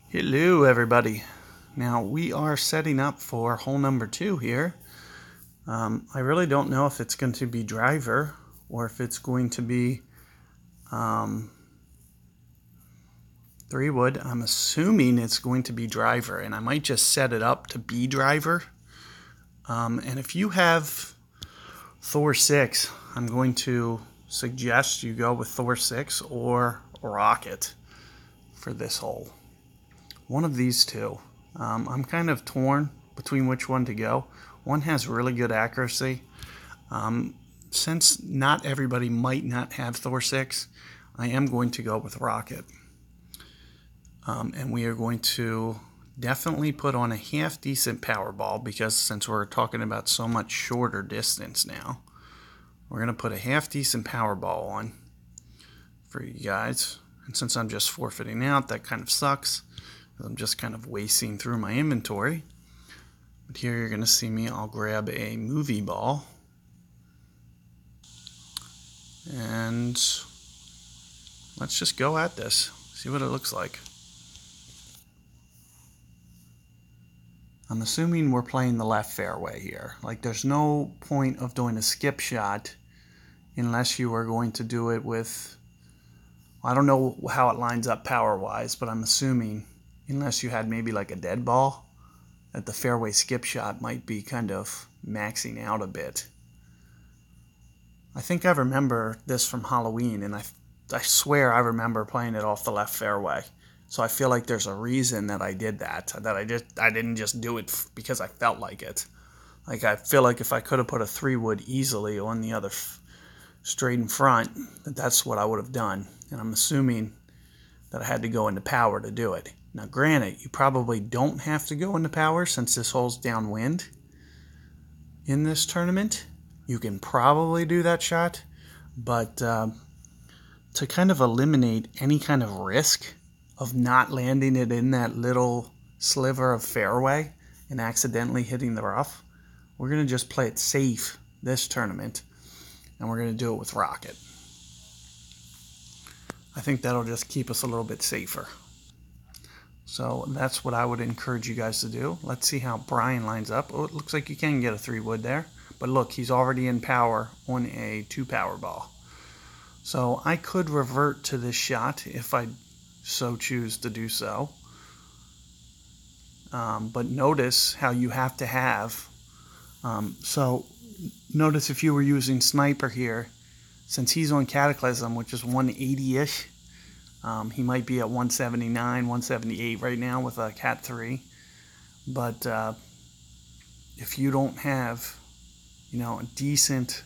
Hello, everybody. Now we are setting up for hole number 2 here. I really don't know if it's going to be driver or if it's going to be 3-wood. I'm assuming it's going to be driver, and I might just set it up to be driver. And if you have Thor 6, I'm going to suggest you go with Thor 6 or Rocket for this hole. One of these two. I'm kind of torn between which one to go. One has really good accuracy. Since not everybody might not have Thor 6, I am going to go with Rocket. And we are going to definitely put on a half decent power ball, because since we're talking about so much shorter distance now, we're going to put a half decent power ball on for you guys. And since I'm just forfeiting out, that kind of sucks. I'm just kind of wasting through my inventory. But here you're going to see me. I'll grab a movie ball. And let's just go at this. See what it looks like. I'm assuming we're playing the left fairway here. Like, there's no point of doing a skip shot unless you are going to do it with... I don't know how it lines up power-wise, but I'm assuming... unless you had maybe like a dead ball, that the fairway skip shot might be kind of maxing out a bit. I think I remember this from Halloween, and I swear I remember playing it off the left fairway. So I feel like there's a reason that I did that I didn't just do it because I felt like it. Like, I feel like if I could have put a 3-wood easily on the other straight in front, that's what I would have done. And I'm assuming that I had to go into power to do it. Now, granted, you probably don't have to go into power since this hole's downwind in this tournament. You can probably do that shot, but to kind of eliminate any kind of risk of not landing it in that little sliver of fairway and accidentally hitting the rough, we're going to just play it safe this tournament, and we're going to do it with Rocket. I think that'll just keep us a little bit safer. So that's what I would encourage you guys to do. Let's see how Brian lines up. Oh, it looks like you can get a 3-wood there. But look, he's already in power on a 2-power ball. So I could revert to this shot if I so choose to do so. But notice how you have to have... so notice if you were using Sniper here, since he's on Cataclysm, which is 180-ish, he might be at 179, 178 right now with a Cat 3. But if you don't have, a decent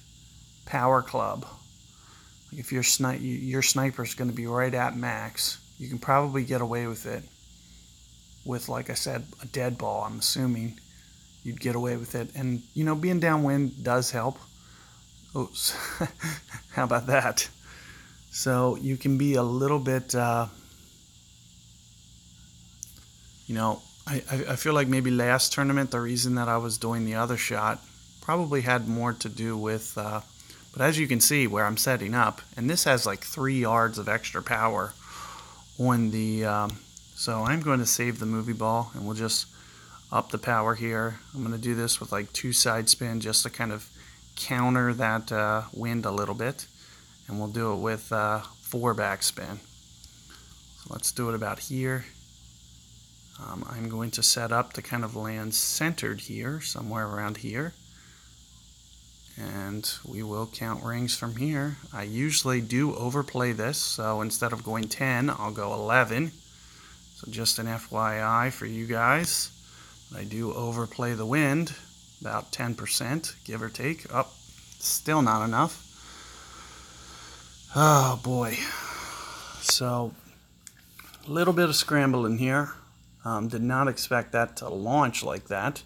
power club, if your sniper is going to be right at max, you can probably get away with it with, like I said, a dead ball. I'm assuming you'd get away with it. And, being downwind does help. Oops. How about that? So you can be a little bit, I feel like maybe last tournament, the reason that I was doing the other shot probably had more to do with, but as you can see where I'm setting up, and this has like 3 yards of extra power on the, so I'm going to save the movie ball, and we'll just up the power here. I'm going to do this with like 2 side spin just to kind of counter that wind a little bit. And we'll do it with 4 backspin. So let's do it about here. I'm going to set up to kind of land centered here, somewhere around here. And we will count rings from here. I usually do overplay this, so instead of going 10, I'll go 11. So just an FYI for you guys. I do overplay the wind, about 10%, give or take. Oh, still not enough. Oh boy. So a little bit of scramble in here. Did not expect that to launch like that.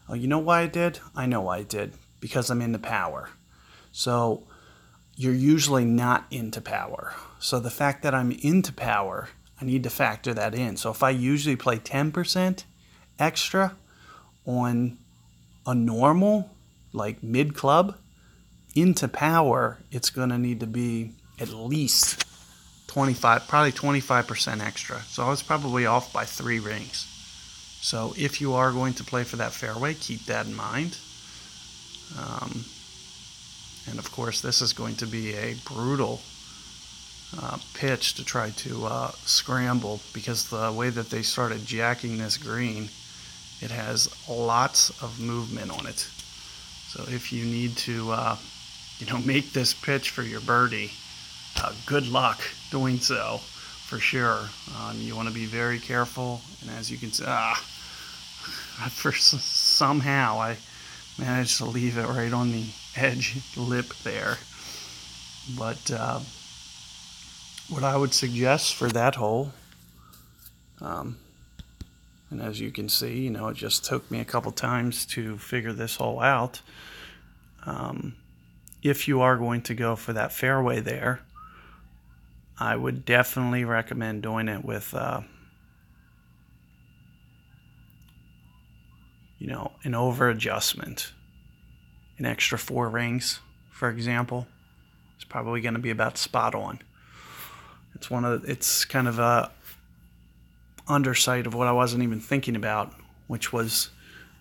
Oh, you know why I did? I know why I did. Because I'm into power. So you're usually not into power. So the fact that I'm into power, I need to factor that in. So if I usually play 10% extra on a normal, like mid-club, into power, it's going to need to be at least 25, probably 25% extra. So I was probably off by 3 rings. So if you are going to play for that fairway, keep that in mind. And of course, this is going to be a brutal pitch to try to scramble, because the way that they started jacking this green, it has lots of movement on it. So if you need to make this pitch for your birdie, good luck doing so, for sure. You want to be very careful, and as you can see, somehow I managed to leave it right on the edge lip there. But what I would suggest for that hole, and as you can see, it just took me a couple times to figure this hole out. If you are going to go for that fairway there, I would definitely recommend doing it with an over adjustment. An extra 4 rings, for example, is probably going to be about spot on. It's kind of a undersight of what I wasn't even thinking about, which was,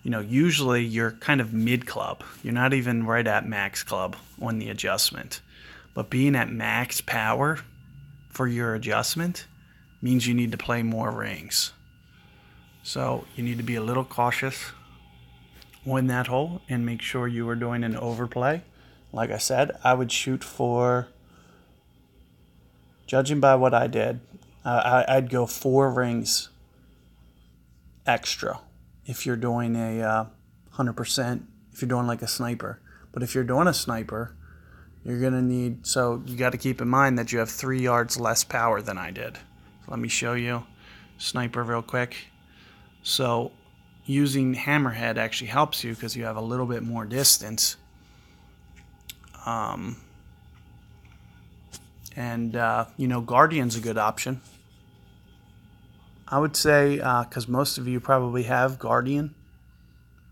usually you're kind of mid club. You're not even right at max club on the adjustment. But being at max power for your adjustment means you need to play more rings. So you need to be a little cautious on that hole and make sure you are doing an overplay. Like I said, I would shoot for, judging by what I did, I'd go 4 rings extra if you're doing a 100%, if you're doing like a sniper. But if you're doing a sniper, you're going to need, so you got to keep in mind that you have 3 yards less power than I did. So let me show you sniper real quick. So using hammerhead actually helps you because you have a little bit more distance. Guardian's a good option. I would say, because most of you probably have Guardian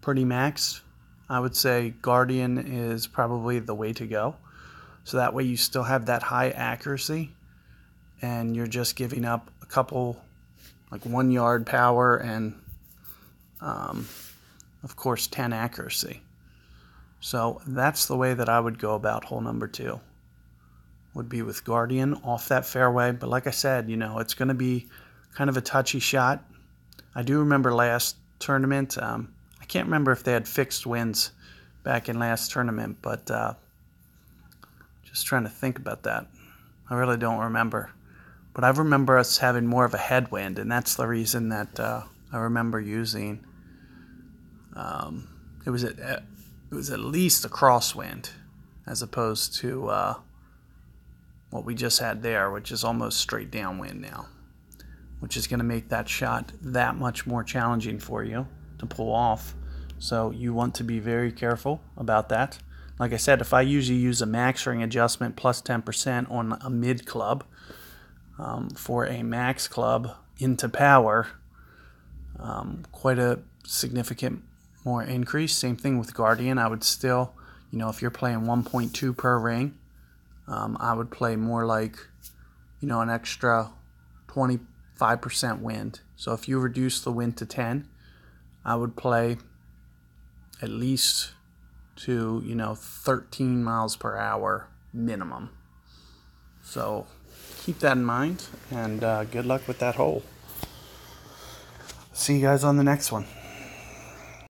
pretty maxed, I would say Guardian is probably the way to go. So that way you still have that high accuracy, and you're just giving up a couple, like 1 yard power and, of course, 10 accuracy. So that's the way that I would go about hole number 2. Would be with Guardian off that fairway. But like I said, it's going to be kind of a touchy shot. I do remember last tournament, I can't remember if they had fixed winds back in last tournament, but just trying to think about that. I really don't remember. But I remember us having more of a headwind, and that's the reason that I remember using, it was at least a crosswind as opposed to what we just had there, which is almost straight downwind now, which is going to make that shot that much more challenging for you to pull off. So you want to be very careful about that. Like I said, if I usually use a max ring adjustment plus 10% on a mid club, for a max club into power, quite a significant more increase. Same thing with Guardian. I would still, if you're playing 1.2 per ring, I would play more like, an extra 25% wind. So if you reduce the wind to 10, I would play at least to, 13 miles per hour minimum. So keep that in mind, and good luck with that hole. See you guys on the next one.